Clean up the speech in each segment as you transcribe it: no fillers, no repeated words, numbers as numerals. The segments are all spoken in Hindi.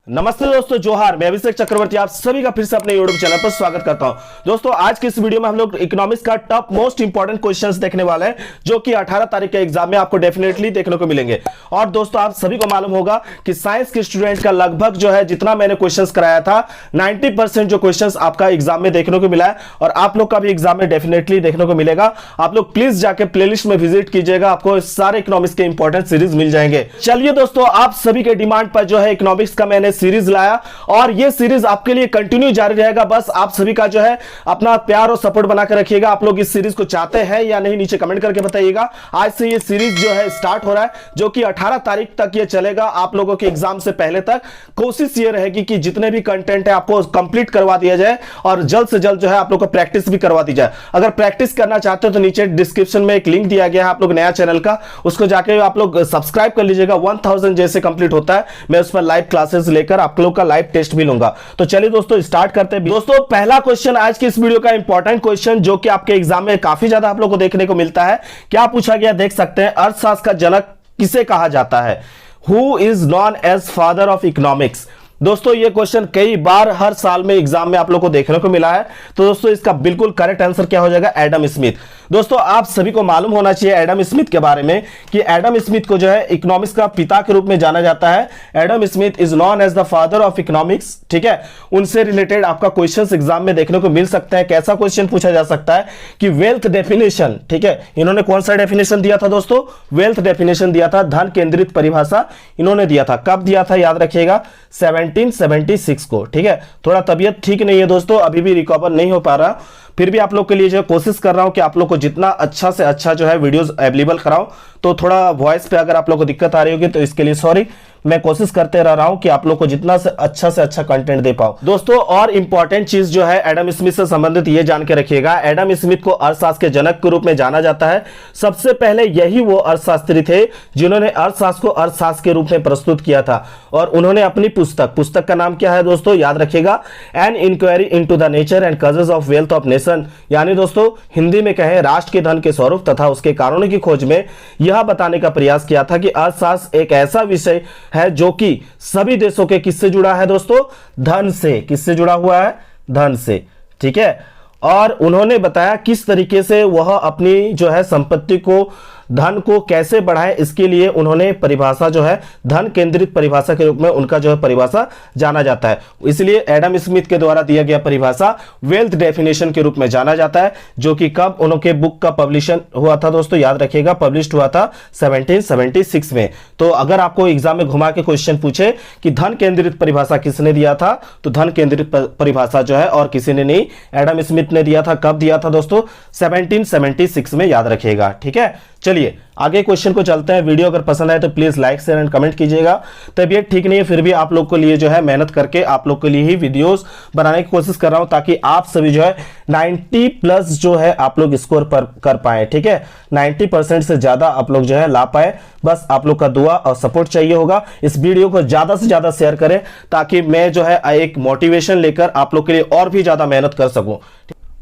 नमस्ते दोस्तों, जोहार। मैं अभिषेक चक्रवर्ती आप सभी का फिर से अपने यूट्यूब चैनल पर स्वागत करता हूं। दोस्तों, आज की इस वीडियो में हम लोग इकोनॉमिक्स का टॉप मोस्ट इंपॉर्टेंट क्वेश्चंस देखने वाले हैं, जो कि 18 तारीख के एग्जाम में आपको डेफिनेटली देखने को मिलेंगे। और दोस्तों, आप सभी को मालूम होगा कि साइंस के स्टूडेंट का लगभग जो है जितना मैंने क्वेश्चन कराया था 90% जो क्वेश्चन आपका एग्जाम में देखने को मिला है, और आप लोग का भी एग्जाम में डेफिनेटली देखने को मिलेगा। आप लोग प्लीज जाके प्लेलिस्ट में विजिट कीजिएगा, आपको सारे इकोनॉमिक्स के इंपॉर्टेंट सीरीज मिल जाएंगे। चलिए दोस्तों, आप सभी के डिमांड पर जो है इकोनॉमिक्स का मैंने सीरीज लाया, और ये सीरीज आपके लिए कंटिन्यू जारी रहेगा। बस आप सभी का जो है अपना प्यार और सपोर्ट बनाकर रखिएगा। आप लोग इस सीरीज को चाहते हैं या नहीं, नीचे कमेंट करके बताइएगा। आज से ये सीरीज जो है स्टार्ट हो रहा है, जो कि 18 तारीख तक ये चलेगा। आप लोगों के एग्जाम से पहले तक कोशिश ये रहेगी कि जितने भी कंटेंट है आपको कंप्लीट करवा दिया जाए, और जल्द से जल्द जो है आप लोग को प्रैक्टिस भी करवा दी जाए। अगर प्रैक्टिस करना चाहते हो तो नीचे डिस्क्रिप्शन में एक लिंक दिया गया है, आप लोग नया चैनल का, उसको जाके आप लोग सब्सक्राइब कर लीजिएगा। 1000 जैसे कंप्लीट होता है, मैं उस पर लाइव क्लासेस लेकर आप लोग का लाइव टेस्ट भी लूंगा। तो चलिए दोस्तों, स्टार्ट करते हैं। दोस्तों, पहला क्वेश्चन आज की इस वीडियो का इंपॉर्टेंट क्वेश्चन, जो कि आपके एग्जाम में काफी ज्यादा आप लोग को देखने को मिलता है। क्या पूछा गया देख सकते हैं। अर्थशास्त्र का जनक किसे कहा जाता है? Who is known as father of economics? दोस्तों, ये क्वेश्चन कई बार हर साल में एग्जाम में आप लोग को देखने को मिला है। तो दोस्तों, इसका बिल्कुल करेक्ट आंसर क्या हो जाएगा? Adam Smith. दोस्तों, आप सभी को मालूम होना चाहिए एडम स्मिथ के बारे में कि एडम स्मिथ को जो है इकोनॉमिक्स का पिता के रूप में जाना जाता है। Adam Smith is known as the father of economics. ठीक है, उनसे रिलेटेड आपका क्वेश्चंस एग्जाम में देखने को मिल सकता है। कैसा क्वेश्चन पूछा जा सकता है कि वेल्थ डेफिनेशन, ठीक है, इन्होंने कौन सा डेफिनेशन दिया था दोस्तों? वेल्थ डेफिनेशन दिया था, धन केंद्रित परिभाषा इन्होंने दिया था। कब दिया था याद रखिएगा? 1776 को। ठीक है, थोड़ा तबीयत ठीक नहीं है दोस्तों, अभी भी रिकवर नहीं हो पा रहा, फिर भी आप लोग के लिए जो कोशिश कर रहा हूं कि आप लोग को जितना अच्छा से अच्छा जो है वीडियोस अवेलेबल कराऊं। तो थोड़ा वॉइस पे अगर आप लोग को दिक्कत आ रही होगी तो इसके लिए सॉरी। मैं कोशिश करते रह रहा हूं कि आप लोग को जितना से अच्छा कंटेंट दे पाऊं दोस्तों। और इंपॉर्टेंट चीज जो है एडम स्मिथ से संबंधित ये जान के रखिएगा, एडम स्मिथ को अर्थशास्त्र के जनक के रूप में जाना जाता है। सबसे पहले यही वो अर्थशास्त्री थे जिन्होंने अर्थशास्त्र को अर्थशास्त्र के रूप में प्रस्तुत किया था। और उन्होंने अपनी पुस्तक का नाम क्या है दोस्तों? याद रखिएगा, an inquiry into the nature and causes of wealth of nation, यानी दोस्तों हिंदी में कहें राष्ट्र के धन के स्वरूप तथा उसके कारणों की खोज में यह बताने का प्रयास किया था कि अर्थशास्त्र एक ऐसा विषय है जो कि सभी देशों के किससे जुड़ा है दोस्तों? धन से। किससे जुड़ा हुआ है? धन से। ठीक है, और उन्होंने बताया किस तरीके से वह अपनी जो है संपत्ति को, धन को कैसे बढ़ाए, इसके लिए उन्होंने परिभाषा जो है धन केंद्रित परिभाषा के रूप में उनका जो है परिभाषा जाना जाता है। इसलिए एडम स्मिथ के द्वारा दिया गया परिभाषा वेल्थ डेफिनेशन के रूप में जाना जाता है, जो कि कब उनके बुक का पब्लिशन हुआ था दोस्तों? याद रखिएगा, पब्लिश हुआ था 1776 में। तो अगर आपको एग्जाम में घुमा के क्वेश्चन पूछे कि धन केंद्रित परिभाषा किसने दिया था, तो धन केंद्रित परिभाषा जो है और किसी ने नहीं, एडम स्मिथ ने दिया था। कब दिया था दोस्तों? 1776 में, याद रखिएगा। ठीक है, चलिए आगे क्वेश्चन को चलते हैं। वीडियो अगर पसंद आए तो please like share and comment कीजिएगा। तबीयत ठीक नहीं है, फिर भी आप लोग के लिए जो है मेहनत करके आप लोग के लिए ही वीडियोस बनाने की कोशिश कर रहा हूं, ताकि आप सभी जो है 90+ जो है आप लोग स्कोर पर कर पाए। ठीक है, 90% से ज्यादा आप लोग जो है ला पाए। बस आप लोग का दुआ और सपोर्ट चाहिए होगा। इस वीडियो को ज्यादा से ज्यादा शेयर करें, ताकि मैं जो है एक मोटिवेशन लेकर आप लोग के लिए और भी ज्यादा मेहनत कर सकूं।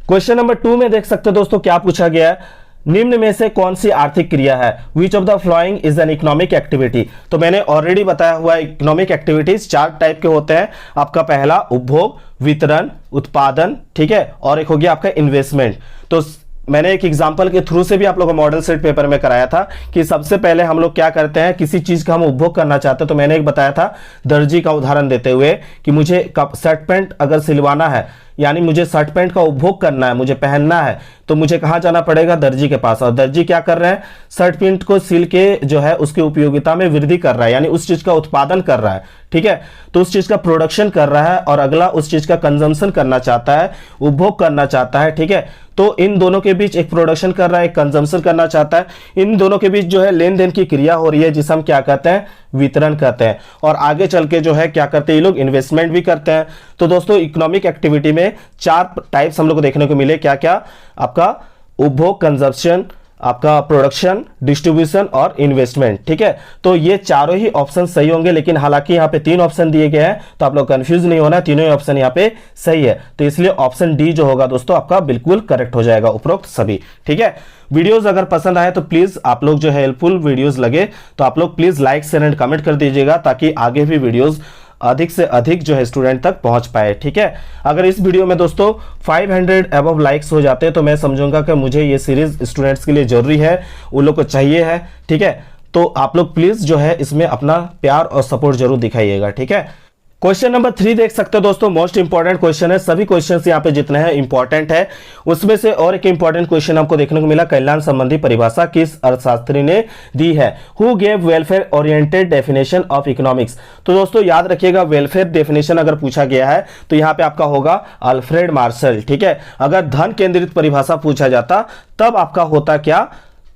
क्वेश्चन नंबर 2 में देख सकते हो दोस्तों, क्या पूछा गया है? निम्न में से कौन सी आर्थिक क्रिया है? Which of the following is an economic activity? तो मैंने ऑलरेडी बताया हुआ, इकोनॉमिक एक्टिविटीज 4 टाइप के होते हैं। आपका पहला उपभोग, वितरण, उत्पादन, ठीक है, और एक हो गया आपका इन्वेस्टमेंट। तो मैंने एक एग्जांपल के थ्रू से भी आप लोगों को मॉडल सेट पेपर में कराया था कि सबसे पहले हम लोग क्या करते हैं, किसी चीज का हम उपभोग करना चाहते हैं। तो मैंने एक बताया था दर्जी का उदाहरण देते हुए कि मुझे शर्ट पैंट अगर सिलवाना है, यानी मुझे शर्ट पैंट का उपभोग करना है, मुझे पहनना है, तो मुझे कहां जाना पड़ेगा? दर्जी के पास। और दर्जी क्या कर रहे हैं? शर्ट पैंट को सिल के जो है उसकी उपयोगिता में वृद्धि कर रहा है, यानी उस चीज का उत्पादन कर रहा है। ठीक है, तो उस चीज का प्रोडक्शन कर रहा है, और अगला उस चीज का कंजम्पशन करना चाहता है, उपभोग करना चाहता है। ठीक है, तो इन दोनों के बीच एक प्रोडक्शन कर रहा है, एक कंजम्पशन करना चाहता है। इन दोनों के बीच जो है लेन देन की क्रिया हो रही है, जिसे हम क्या कहते हैं? वितरण कहते हैं। और आगे चल के जो है क्या करते हैं ये लोग? इन्वेस्टमेंट भी करते हैं। तो दोस्तों, इकोनॉमिक एक्टिविटी में 4 टाइप्स हम लोग को देखने को मिले। क्या क्या? आपका उपभोग, कंजप्शन, आपका प्रोडक्शन, डिस्ट्रीब्यूशन और इन्वेस्टमेंट। ठीक है, तो ये चारों ही ऑप्शन सही होंगे, लेकिन हालांकि यहाँ पे 3 ऑप्शन दिए गए हैं, तो आप लोग कंफ्यूज नहीं होना, तीनों ही ऑप्शन यहाँ पे सही है। तो इसलिए ऑप्शन डी जो होगा दोस्तों आपका बिल्कुल करेक्ट हो जाएगा, उपरोक्त सभी। ठीक है, वीडियोस अगर पसंद आए तो प्लीज आप लोग जो हेल्पफुल वीडियोस लगे तो आप लोग please like share and comment कर दीजिएगा, ताकि आगे भी वीडियोस अधिक से अधिक जो है स्टूडेंट तक पहुंच पाए। ठीक है, अगर इस वीडियो में दोस्तों 500 अबव लाइक्स हो जाते हैं तो मैं समझूंगा कि मुझे ये सीरीज स्टूडेंट्स के लिए जरूरी है, उन लोग को चाहिए है। ठीक है, तो आप लोग प्लीज जो है इसमें अपना प्यार और सपोर्ट जरूर दिखाइएगा। ठीक है, क्वेश्चन नंबर 3 देख सकते हो दोस्तों, मोस्ट इंपॉर्टेंट क्वेश्चन है। सभी क्वेश्चंस यहाँ पे जितने हैं इंपॉर्टेंट है। उसमें से और एक इंपॉर्टेंट क्वेश्चन आपको देखने को मिला, कल्याण संबंधी परिभाषा किस अर्थशास्त्री ने दी है? Who gave welfare oriented definition of economics? तो दोस्तों याद रखिएगा, वेलफेयर डेफिनेशन अगर पूछा गया है तो यहाँ पे आपका होगा अल्फ्रेड मार्शल। ठीक है, अगर धन केंद्रित परिभाषा पूछा जाता तब आपका होता क्या?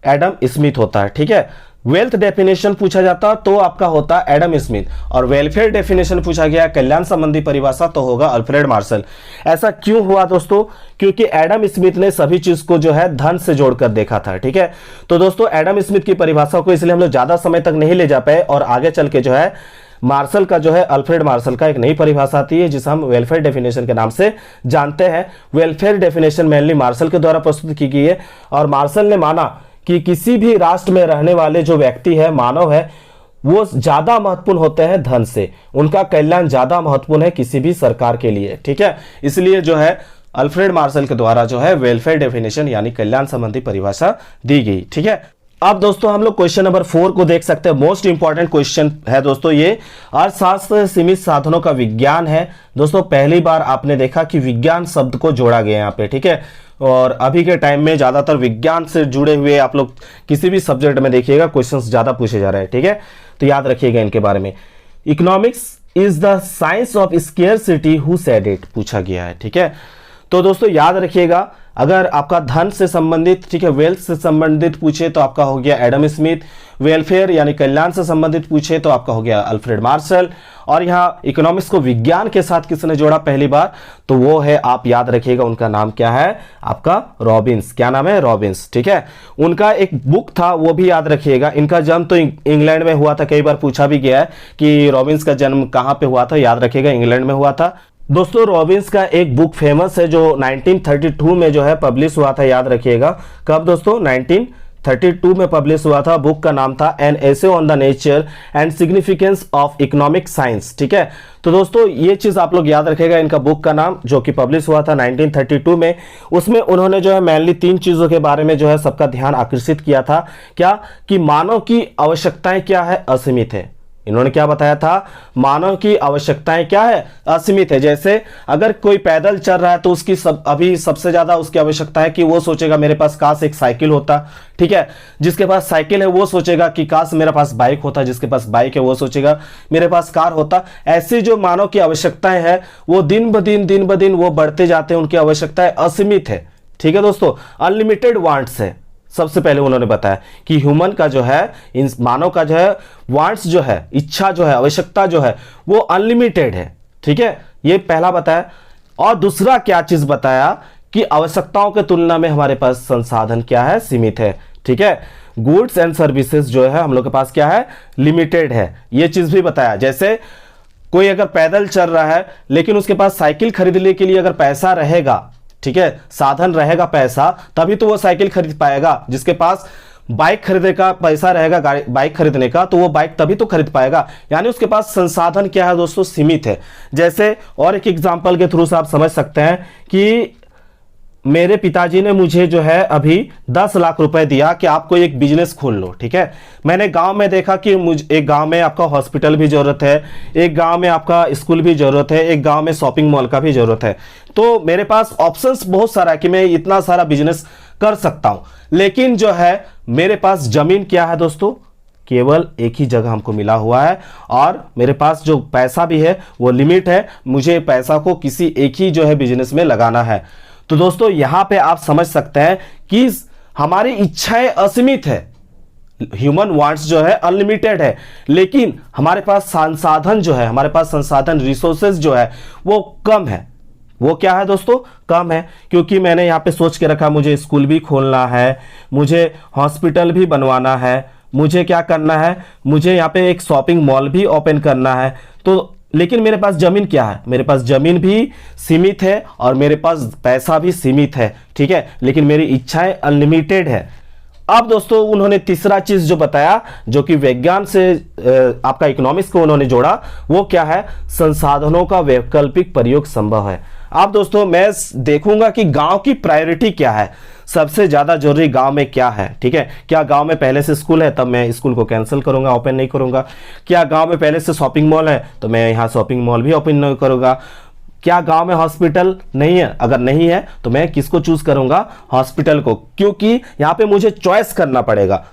एडम स्मिथ होता है। ठीक है, वेल्थ डेफिनेशन पूछा जाता तो आपका होता एडम स्मिथ, और वेलफेयर डेफिनेशन पूछा गया कल्याण संबंधी परिभाषा तो होगा अल्फ्रेड मार्शल। ऐसा क्यों हुआ दोस्तों? क्योंकि एडम स्मिथ ने सभी चीज को जो है धन से जोड़कर देखा था। ठीक है, तो दोस्तों एडम स्मिथ की परिभाषा को इसलिए हम लोग ज्यादा समय तक नहीं ले जा पाए, और आगे चल के जो है मार्शल का जो है अल्फ्रेड मार्शल का एक नई परिभाषा आती है जिसे हम वेलफेयर डेफिनेशन के नाम से जानते हैं। वेलफेयर डेफिनेशन मेनली मार्शल के द्वारा प्रस्तुत की गई है, और मार्शल ने माना कि किसी भी राष्ट्र में रहने वाले जो व्यक्ति है, मानव है, वो ज्यादा महत्वपूर्ण होते हैं धन से, उनका कल्याण ज्यादा महत्वपूर्ण है किसी भी सरकार के लिए। ठीक है, इसलिए जो है अल्फ्रेड मार्शल के द्वारा जो है वेलफेयर डेफिनेशन यानी कल्याण संबंधी परिभाषा दी गई। ठीक है, अब दोस्तों हम लोग क्वेश्चन नंबर 4 को देख सकते हैं। मोस्ट इंपॉर्टेंट क्वेश्चन है दोस्तों ये, अर्थशास्त्र सीमित साधनों का विज्ञान है। दोस्तों पहली बार आपने देखा कि विज्ञान शब्द को जोड़ा गया यहाँ पे। ठीक है, और अभी के टाइम में ज्यादातर विज्ञान से जुड़े हुए आप लोग किसी भी सब्जेक्ट में देखिएगा क्वेश्चंस ज्यादा पूछे जा रहे हैं। ठीक है, तो याद रखिएगा इनके बारे में। Economics is the science of scarcity, who said it पूछा गया है। ठीक है, तो दोस्तों याद रखिएगा, अगर आपका धन से संबंधित, ठीक है, वेल्थ से संबंधित पूछे तो आपका हो गया एडम स्मिथ, वेलफेयर यानी कल्याण से संबंधित पूछे तो आपका हो गया अल्फ्रेड मार्शल, और यहाँ इकोनॉमिक्स को विज्ञान के साथ किसने जोड़ा पहली बार? तो वो है, आप याद रखिएगा उनका नाम क्या है? आपका रॉबिन्स। क्या नाम है? रॉबिन्स। ठीक है, उनका एक बुक था वो भी याद रखिएगा। इनका जन्म तो इंग्लैंड में हुआ था, कई बार पूछा भी गया है कि रॉबिन्स का जन्म कहां पे हुआ था। याद रखिएगा इंग्लैंड में हुआ था। दोस्तों रॉबिन्स का एक बुक फेमस है जो 1932 में जो है पब्लिश हुआ था। याद रखिएगा कब दोस्तों? 1932 में पब्लिश हुआ था। बुक का नाम था an essay on the nature and significance of economic science. ठीक है, तो दोस्तों ये चीज आप लोग याद रखेगा, इनका बुक का नाम जो कि पब्लिश हुआ था 1932 में। उसमें उन्होंने जो है मेनली 3 चीजों के बारे में जो है सबका ध्यान आकर्षित किया था। क्या? कि मानव की आवश्यकताएं क्या है? असीमित है। इन्होंने क्या बताया था? मानव की आवश्यकताएं क्या है? असीमित है। जैसे अगर कोई पैदल चल रहा है तो उसकी अभी सबसे ज्यादा उसकी आवश्यकता है कि वो सोचेगा मेरे पास काश एक साइकिल होता। ठीक है, जिसके पास साइकिल है वो सोचेगा कि काश मेरे पास बाइक होता, जिसके पास बाइक है वो सोचेगा मेरे पास कार होता। ऐसी जो मानव की आवश्यकताएं हैं वो दिन ब दिन वो बढ़ते जाते हैं, उनकी आवश्यकताएं असीमित है। ठीक है दोस्तों, अनलिमिटेड वांट्स है। सबसे पहले उन्होंने बताया कि ह्यूमन का जो है, इन मानव का जो है वांट्स जो है, इच्छा जो है, आवश्यकता जो है वो अनलिमिटेड है। ठीक है, ये पहला बताया। और दूसरा क्या चीज बताया? कि आवश्यकताओं के तुलना में हमारे पास संसाधन क्या है? सीमित है। ठीक है, गुड्स एंड सर्विसेज जो है हम लोग के पास क्या है? लिमिटेड है। ये चीज भी बताया। जैसे कोई अगर पैदल चल रहा है लेकिन उसके पास साइकिल खरीदने के लिए अगर पैसा रहेगा, ठीक है, साधन रहेगा, पैसा, तभी तो वो साइकिल खरीद पाएगा। जिसके पास बाइक खरीदने का पैसा रहेगा, बाइक खरीदने का, तो वो बाइक तभी तो खरीद पाएगा। यानी उसके पास संसाधन क्या है दोस्तों? सीमित है। जैसे और एक एग्जांपल के थ्रू से आप समझ सकते हैं कि मेरे पिताजी ने मुझे जो है अभी 10 लाख रुपए दिया कि आप कोई एक बिजनेस खोल लो। ठीक है, मैंने गांव में देखा कि मुझे एक गांव में आपका हॉस्पिटल भी जरूरत है, एक गांव में आपका स्कूल भी जरूरत है, एक गांव में शॉपिंग मॉल का भी जरूरत है। तो मेरे पास ऑप्शंस बहुत सारा है कि मैं इतना सारा बिजनेस कर सकता हूं, लेकिन जो है मेरे पास जमीन क्या है दोस्तों? केवल एक ही जगह हमको मिला हुआ है, और मेरे पास जो पैसा भी है वो लिमिट है। मुझे पैसा को किसी एक ही जो है बिजनेस में लगाना है। तो दोस्तों यहां पे आप समझ सकते हैं कि हमारी इच्छाएं असीमित है, ह्यूमन वांट्स जो है अनलिमिटेड है, लेकिन हमारे पास संसाधन जो है, हमारे पास संसाधन रिसोर्सेज जो है वो कम है। वो क्या है दोस्तों? कम है। क्योंकि मैंने यहाँ पे सोच के रखा मुझे स्कूल भी खोलना है, मुझे हॉस्पिटल भी बनवाना है, मुझे क्या करना है, मुझे यहाँ पे एक शॉपिंग मॉल भी ओपन करना है। तो लेकिन मेरे पास जमीन क्या है? मेरे पास जमीन भी सीमित है और मेरे पास पैसा भी सीमित है। ठीक है, लेकिन मेरी इच्छाएं अनलिमिटेड है। अब दोस्तों उन्होंने तीसरा चीज जो बताया, जो कि विज्ञान से आपका इकोनॉमिक्स को उन्होंने जोड़ा, वो क्या है, संसाधनों का वैकल्पिक प्रयोग संभव है। अब दोस्तों मैं देखूंगा कि गांव की प्रायोरिटी क्या है, सबसे ज्यादा जरूरी गांव में क्या है, ठीक है। क्या गांव में पहले से स्कूल है, तब मैं स्कूल को कैंसिल करूंगा, ओपन नहीं करूंगा। क्या गांव में पहले से शॉपिंग मॉल है, तो मैं यहाँ शॉपिंग मॉल भी ओपन नहीं करूंगा। क्या गांव में हॉस्पिटल नहीं है, अगर नहीं है तो मैं किसको चूज करूंगा, हॉस्पिटल को, क्योंकि यहां पे मुझे चॉइस करना पड़ेगा।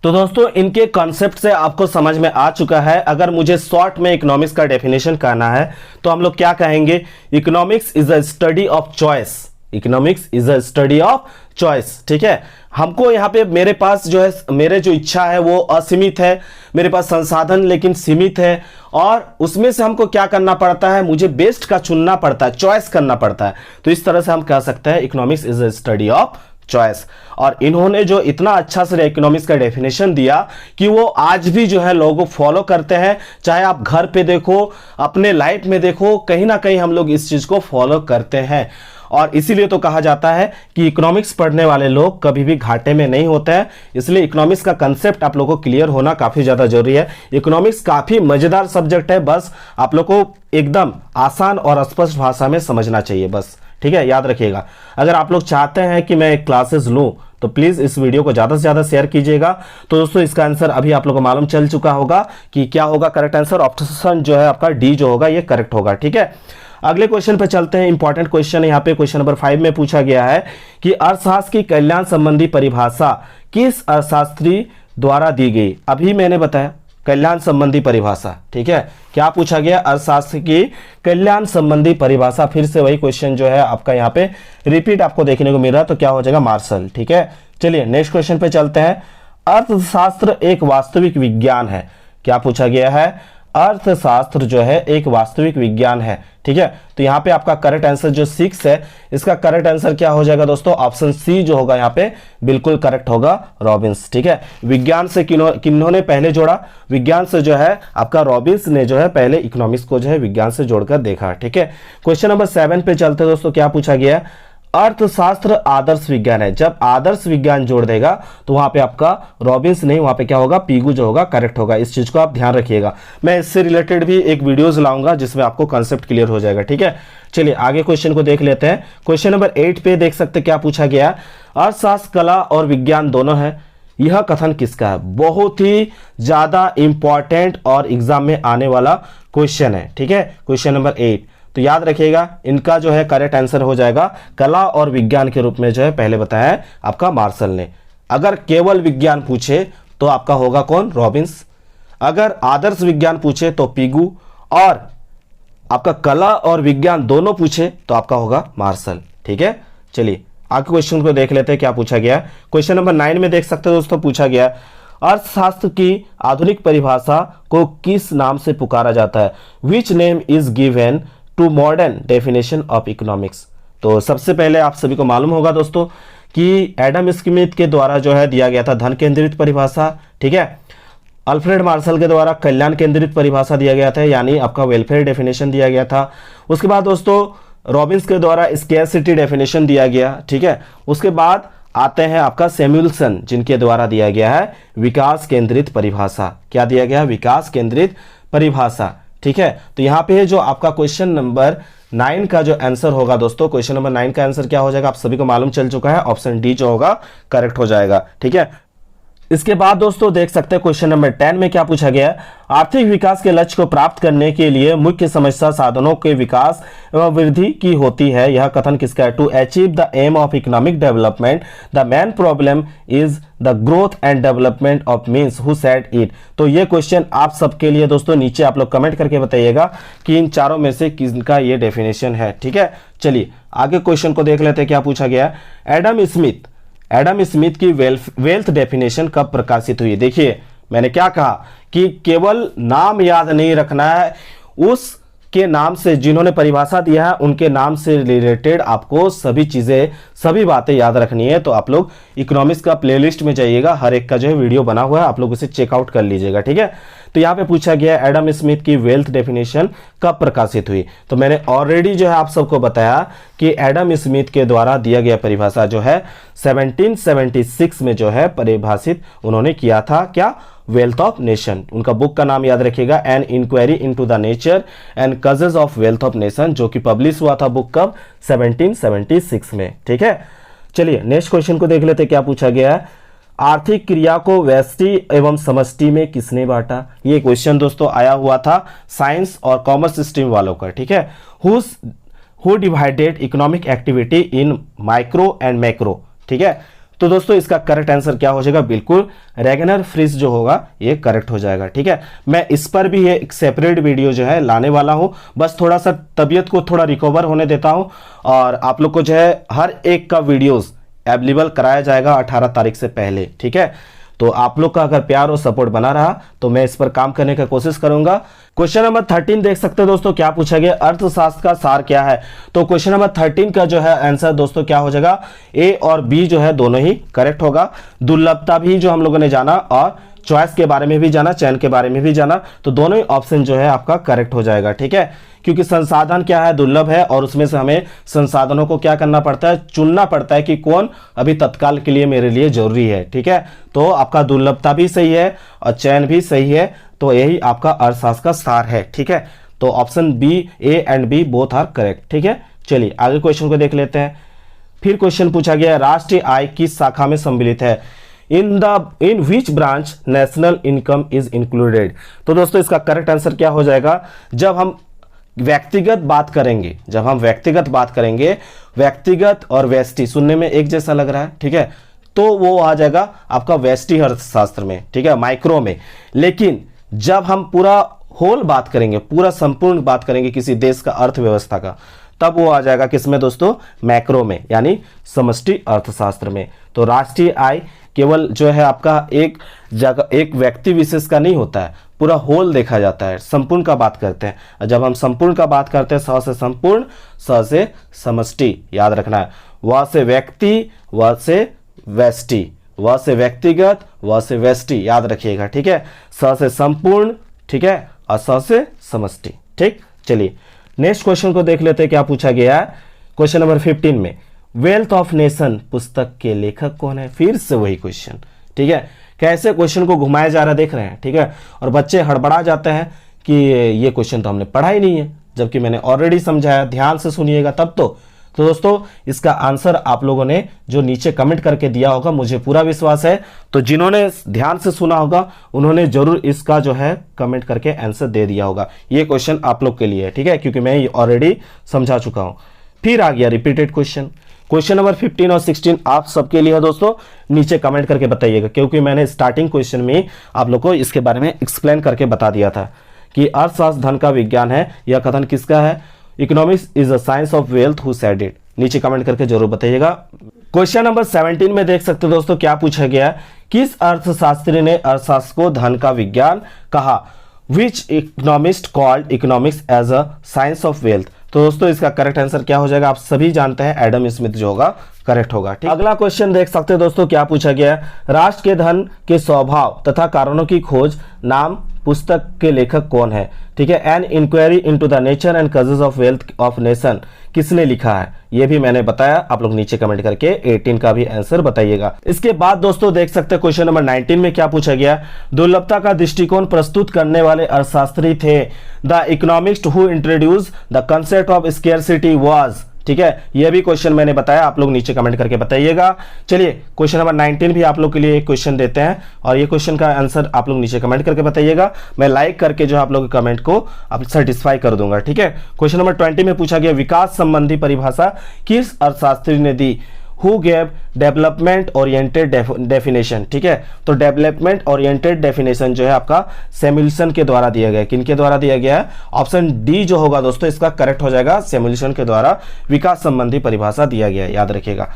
तो दोस्तों इनके कॉन्सेप्ट से आपको समझ में आ चुका है। अगर मुझे शॉर्ट में इकोनॉमिक्स का डेफिनेशन करना है तो हम लोग क्या कहेंगे, economics is a study of choice. Economics is a study of choice, ठीक है। हमको यहाँ पे मेरे पास जो है, मेरे जो इच्छा है वो असीमित है, मेरे पास संसाधन लेकिन सीमित है, और उसमें से हमको क्या करना पड़ता है, मुझे बेस्ट का चुनना पड़ता है, चॉइस करना पड़ता है। तो इस तरह से हम कह सकते हैं economics is a study of choice. और इन्होंने जो इतना अच्छा से इकोनॉमिक्स का डेफिनेशन दिया कि वो आज भी जो है लोगों फॉलो करते हैं। चाहे आप घर पे देखो, अपने लाइफ में देखो, कहीं ना कहीं हम लोग इस चीज को फॉलो करते हैं। और इसीलिए तो कहा जाता है कि इकोनॉमिक्स पढ़ने वाले लोग कभी भी घाटे में नहीं होते हैं। इसलिए इकोनॉमिक्स का कंसेप्ट आप लोगों को क्लियर होना काफी ज्यादा जरूरी है। इकोनॉमिक्स काफी मजेदार सब्जेक्ट है, बस आप लोग को एकदम आसान और स्पष्ट भाषा में समझना चाहिए, बस, ठीक है। याद रखिएगा, अगर आप लोग चाहते हैं कि मैं क्लासेस लूं तो प्लीज इस वीडियो को ज्यादा से ज्यादा शेयर कीजिएगा। तो दोस्तों इसका आंसर अभी आप लोगों को मालूम चल चुका होगा कि क्या होगा करेक्ट आंसर। ऑप्शन जो है आपका डी जो होगा ये करेक्ट होगा, ठीक है। अगले क्वेश्चन पे चलते हैं। इंपॉर्टेंट क्वेश्चन यहाँ पे क्वेश्चन नंबर 5 में पूछा गया है कि अर्थशास्त्र की कल्याण संबंधी परिभाषा किस अर्थशास्त्री द्वारा दी गई। अभी मैंने बताया कल्याण संबंधी परिभाषा, ठीक है। क्या पूछा गया, अर्थशास्त्र की कल्याण संबंधी परिभाषा। फिर से वही क्वेश्चन जो है आपका यहाँ पे रिपीट आपको देखने को मिल रहा है, तो क्या हो जाएगा, मार्शल, ठीक है। चलिए नेक्स्ट क्वेश्चन पे चलते हैं। अर्थशास्त्र एक वास्तविक विज्ञान है। क्या पूछा गया है, अर्थशास्त्र जो है एक वास्तविक विज्ञान है, ठीक है। तो यहाँ पे आपका करेक्ट आंसर जो 6 है, इसका करेक्ट आंसर क्या हो जाएगा दोस्तों, ऑप्शन सी जो होगा यहाँ पे बिल्कुल करेक्ट होगा, रॉबिन्स, ठीक है। विज्ञान से किन्होंने पहले जोड़ा, विज्ञान से जो है आपका रॉबिन्स ने जो है पहले इकोनॉमिक्स को जो है विज्ञान से जोड़कर देखा, ठीक है। क्वेश्चन नंबर 7 पे चलते हैं दोस्तों। क्या पूछा गया, अर्थशास्त्र आदर्श विज्ञान है। जब आदर्श विज्ञान जोड़ देगा तो वहां पे आपका रॉबिन्स नहीं, वहां पे क्या होगा, पीगू जो होगा करेक्ट होगा। इस चीज को आप ध्यान रखिएगा। मैं इससे रिलेटेड भी एक वीडियोस लाऊंगा जिसमें आपको कंसेप्ट क्लियर हो जाएगा, ठीक है। चलिए आगे क्वेश्चन को देख लेते हैं। क्वेश्चन नंबर 8 पे देख सकते क्या पूछा गया, अर्थशास्त्र कला और विज्ञान दोनों है, यह कथन किसका है। बहुत ही ज्यादा इंपॉर्टेंट और एग्जाम में आने वाला क्वेश्चन है, ठीक है। क्वेश्चन नंबर 8, तो याद रखिएगा इनका जो है करेक्ट आंसर हो जाएगा कला और विज्ञान के रूप में जो है पहले बताया है आपका मार्शल ने। अगर केवल विज्ञान पूछे तो आपका होगा कौन, रॉबिन्स। अगर आदर्श विज्ञान पूछे तो पीगू, और आपका कला और विज्ञान दोनों पूछे तो आपका होगा मार्शल, ठीक है। चलिए आगे क्वेश्चन को देख लेते हैं क्या पूछा गया। क्वेश्चन नंबर 9 में देख सकते हो दोस्तों, पूछा गया अर्थशास्त्र की आधुनिक परिभाषा को किस नाम से पुकारा जाता है। Which name is given to modern definition of economics. तो सबसे पहले आप सभी को मालूम होगा दोस्तों कि एडम स्मिथ के द्वारा जो है दिया गया था धन केंद्रित परिभाषा, ठीक है। अल्फ्रेड मार्शल के द्वारा कल्याण केंद्रित परिभाषा दिया गया था, यानी आपका वेलफेयर डेफिनेशन दिया गया था। उसके बाद दोस्तों रॉबिन्स के द्वारा स्कैरसिटी डेफिनेशन दिया गया, ठीक है। उसके बाद आते हैं आपका सैमुअलसन, जिनके द्वारा दिया गया है विकास केंद्रित परिभाषा। क्या दिया गया, विकास केंद्रित परिभाषा, ठीक है। तो यहाँ पे जो आपका क्वेश्चन नंबर 9 का जो आंसर होगा दोस्तों, क्वेश्चन नंबर 9 का आंसर क्या हो जाएगा, आप सभी को मालूम चल चुका है, ऑप्शन डी जो होगा करेक्ट हो जाएगा, ठीक है। इसके बाद दोस्तों देख सकते हैं क्वेश्चन नंबर 10 में क्या पूछा गया है, आर्थिक विकास के लक्ष्य को प्राप्त करने के लिए मुख्य समस्या साधनों के विकास एवं वृद्धि की होती है। यह कथन किसका है, to achieve the aim of economic development the main problem is the growth and development of means who said it. तो ये क्वेश्चन आप सबके लिए दोस्तों नीचे आप लोग कमेंट करके बताइएगा कि इन चारों में से किसका ये डेफिनेशन है, ठीक है। चलिए आगे क्वेश्चन को देख लेते हैं क्या पूछा गया। एडम स्मिथ की वेल्थ डेफिनेशन कब प्रकाशित हुई। देखिए मैंने क्या कहा कि केवल नाम याद नहीं रखना है, उस के नाम से, जिन्होंने परिभाषा दिया है उनके नाम से रिलेटेड आपको सभी चीज़ें, सभी बातें याद रखनी है। तो आप लोग इकोनॉमिक्स का प्लेलिस्ट में जाइएगा, हर एक का जो है वीडियो बना हुआ है, आप लोग उसे चेकआउट कर लीजिएगा, ठीक है। तो यहाँ पे पूछा गया एडम स्मिथ की वेल्थ डेफिनेशन कब प्रकाशित हुई। तो मैंने ऑलरेडी जो है आप सबको बताया कि एडम स्मिथ के द्वारा दिया गया परिभाषा जो है 1776 में जो है परिभाषित उन्होंने किया था, क्या, वेल्थ ऑफ नेशन। उनका बुक का नाम याद रखिएगा, an inquiry into the nature and causes of wealth of nation, जो कि पब्लिश हुआ था बुक कब, 1776 में, ठीक है। चलिए नेक्स्ट क्वेश्चन को देख लेते, क्या पूछा गया है, आर्थिक क्रिया को व्यष्टि एवं समष्टि में किसने बांटा। ये क्वेश्चन दोस्तों आया हुआ था साइंस और कॉमर्स स्ट्रीम वालों का, ठीक है। Who divided economic activity in micro and macro, ठीक है। तो दोस्तों इसका करेक्ट आंसर क्या हो जाएगा, बिल्कुल रेगनर फ्रिस जो होगा ये करेक्ट हो जाएगा, ठीक है। मैं इस पर भी एक सेपरेट वीडियो जो है लाने वाला हूं, बस थोड़ा सा तबीयत को थोड़ा रिकवर होने देता हूं और आप लोग को जो है हर एक का वीडियोस अवेलेबल कराया जाएगा 18 तारीख से पहले, ठीक है। तो आप लोग का अगर प्यार और सपोर्ट बना रहा तो मैं इस पर काम करने का कोशिश करूंगा। क्वेश्चन नंबर 13 देख सकते हैं दोस्तों, क्या पूछा गया, अर्थशास्त्र का सार क्या है। तो क्वेश्चन नंबर 13 का जो है आंसर दोस्तों क्या हो जाएगा, ए और बी जो है दोनों ही करेक्ट होगा। दुर्लभता भी जो हम लोगों ने जाना और चॉइस के बारे में भी जाना, चयन के बारे में भी जाना, तो दोनों ही ऑप्शन जो है आपका करेक्ट हो जाएगा, ठीक है। क्योंकि संसाधन क्या है, दुर्लभ है और उसमें से हमें संसाधनों को क्या करना पड़ता है, चुनना पड़ता है कि कौन अभी तत्काल के लिए मेरे लिए जरूरी है, ठीक है। तो आपका दुर्लभता भी सही है और चयन भी सही है, तो यही आपका अर्थशास्त्र का सार है, ठीक है। तो option B, A and B both are correct, ठीक है। चलिए आगे क्वेश्चन को देख लेते हैं। फिर क्वेश्चन पूछा गया राष्ट्रीय आय किस शाखा में सम्मिलित है, in which branch national income is included. तो दोस्तों इसका करेक्ट आंसर क्या हो जाएगा, जब हम व्यक्तिगत बात करेंगे, व्यक्तिगत और व्यष्टि सुनने में एक जैसा लग रहा है, ठीक है, तो वो आ जाएगा आपका व्यष्टि अर्थशास्त्र में, ठीक है, माइक्रो में। लेकिन जब हम पूरा होल बात करेंगे, पूरा संपूर्ण बात करेंगे किसी देश का अर्थव्यवस्था का, तब वो आ जाएगा किसमें दोस्तों, मैक्रो में, यानी समष्टि अर्थशास्त्र में। तो राष्ट्रीय आय केवल जो है आपका एक जगह, एक व्यक्ति विशेष का नहीं होता है, पूरा होल देखा जाता है, संपूर्ण का बात करते हैं। जब हम संपूर्ण का बात करते हैं, स से संपूर्ण, स से समष्टि, याद रखना है, व से व्यक्ति, व से व्यष्टि, व से व्यक्तिगत, व से व्यष्टि, याद रखिएगा, ठीक है। स से संपूर्ण, ठीक है, और स से समष्टि, ठीक। चलिए नेक्स्ट क्वेश्चन को देख लेते हैं, क्या पूछा गया है। क्वेश्चन नंबर 15 में वेल्थ ऑफ नेशन पुस्तक के लेखक कौन है। फिर से वही क्वेश्चन, ठीक है, कैसे क्वेश्चन को घुमाया जा रहा देख रहे हैं, ठीक है। और बच्चे हड़बड़ा जाते हैं कि ये क्वेश्चन तो हमने पढ़ा ही नहीं है, जबकि मैंने ऑलरेडी समझाया, ध्यान से सुनिएगा तब तो दोस्तों इसका आंसर आप लोगों ने जो नीचे कमेंट करके दिया होगा, मुझे पूरा विश्वास है, तो जिन्होंने ध्यान से सुना होगा उन्होंने जरूर इसका जो है कमेंट करके आंसर दे दिया होगा। ये क्वेश्चन आप लोग के लिए है, ठीक है, क्योंकि मैं ऑलरेडी समझा चुका हूं। फिर आ गया रिपीटेड क्वेश्चन, क्वेश्चन नंबर 15 और 16 आप सबके लिए है दोस्तों, नीचे कमेंट करके बताइएगा, क्योंकि मैंने स्टार्टिंग क्वेश्चन में आप लोग को इसके बारे में एक्सप्लेन करके बता दिया था कि अर्थशास्त्र धन का विज्ञान है। यह कथन किसका है, economics is a science of wealth, who said it. नीचे कमेंट करके जरूर बताइएगा। क्वेश्चन नंबर 17 में देख सकते हो दोस्तों, क्या पूछा गया, किस अर्थशास्त्री ने अर्थशास्त्र को धन का विज्ञान कहा, which economist called economics as a science of wealth. तो दोस्तों इसका करेक्ट आंसर क्या हो जाएगा, आप सभी जानते हैं एडम स्मिथ जो होगा करेक्ट होगा, ठीक। अगला क्वेश्चन देख सकते हैं दोस्तों, क्या पूछा गया है, राष्ट्र के धन के स्वभाव तथा कारणों की खोज नाम पुस्तक के लेखक कौन है, ठीक है। An inquiry into the nature and causes of wealth of nation किसने लिखा है, ये भी मैंने बताया, आप लोग नीचे कमेंट करके 18 का भी आंसर बताइएगा। इसके बाद दोस्तों देख सकते हैं क्वेश्चन नंबर 19 में क्या पूछा गया, दुर्लभता का दृष्टिकोण प्रस्तुत करने वाले अर्थशास्त्री थे, the economist who introduce the concept of scarcity was, ठीक है। यह भी क्वेश्चन मैंने बताया, आप लोग नीचे कमेंट करके बताइएगा। चलिए क्वेश्चन नंबर 19 भी आप लोग के लिए एक क्वेश्चन देते हैं और ये क्वेश्चन का आंसर आप लोग नीचे कमेंट करके बताइएगा। मैं लाइक करके जो आप लोग के कमेंट को आप सेटिस्फाई कर दूंगा, ठीक है। क्वेश्चन नंबर 20 में पूछा गया, विकास संबंधी परिभाषा किस अर्थशास्त्री ने दी, who gave development oriented definition, ठीक है। तो डेवलपमेंट ओरिएंटेड डेफिनेशन जो है आपका सैमुएल्सन के द्वारा दिया गया, किनके द्वारा दिया गया है, ऑप्शन डी जो होगा दोस्तों इसका करेक्ट हो जाएगा, सैमुएल्सन के द्वारा विकास संबंधी परिभाषा दिया गया है, याद रखिएगा।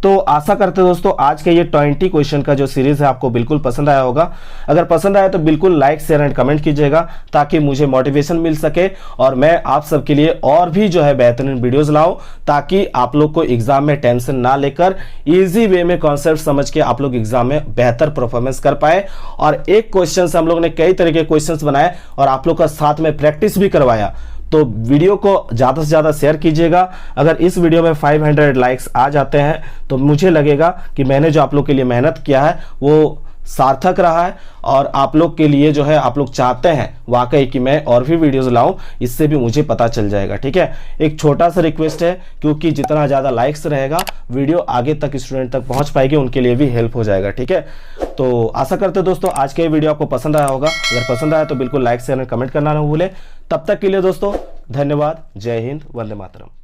तो आशा करते हैं दोस्तों आज के ये 20 क्वेश्चन का जो सीरीज है आपको बिल्कुल पसंद आया होगा। अगर पसंद आया तो बिल्कुल लाइक शेयर एंड कमेंट कीजिएगा ताकि मुझे मोटिवेशन मिल सके और मैं आप सबके लिए और भी जो है बेहतरीन वीडियोस लाऊं, ताकि आप लोग को एग्जाम में टेंशन ना लेकर इजी वे में कॉन्सेप्ट समझ के आप लोग एग्जाम में बेहतर परफॉर्मेंस कर पाए। और एक क्वेश्चन से हम लोग ने कई तरह के क्वेश्चंस बनाए और आप लोग का साथ में प्रैक्टिस भी करवाया। तो वीडियो को ज़्यादा से ज़्यादा शेयर कीजिएगा। अगर इस वीडियो में 500 लाइक्स आ जाते हैं तो मुझे लगेगा कि मैंने जो आप लोग के लिए मेहनत किया है वो सार्थक रहा है और आप लोग के लिए जो है आप लोग चाहते हैं वाकई कि मैं और भी वीडियोस लाऊं, इससे भी मुझे पता चल जाएगा। ठीक है, एक छोटा सा रिक्वेस्ट है, क्योंकि जितना ज़्यादा लाइक्स रहेगा वीडियो आगे तक स्टूडेंट तक पहुंच पाएगी, उनके लिए भी हेल्प हो जाएगा। ठीक है, तो आशा करते दोस्तों आज के वीडियो आपको पसंद आया होगा। अगर पसंद आया तो बिल्कुल लाइक शेयर कमेंट करना ना भूलें। तब तक के लिए दोस्तों धन्यवाद। जय हिंद, वंदे मातरम।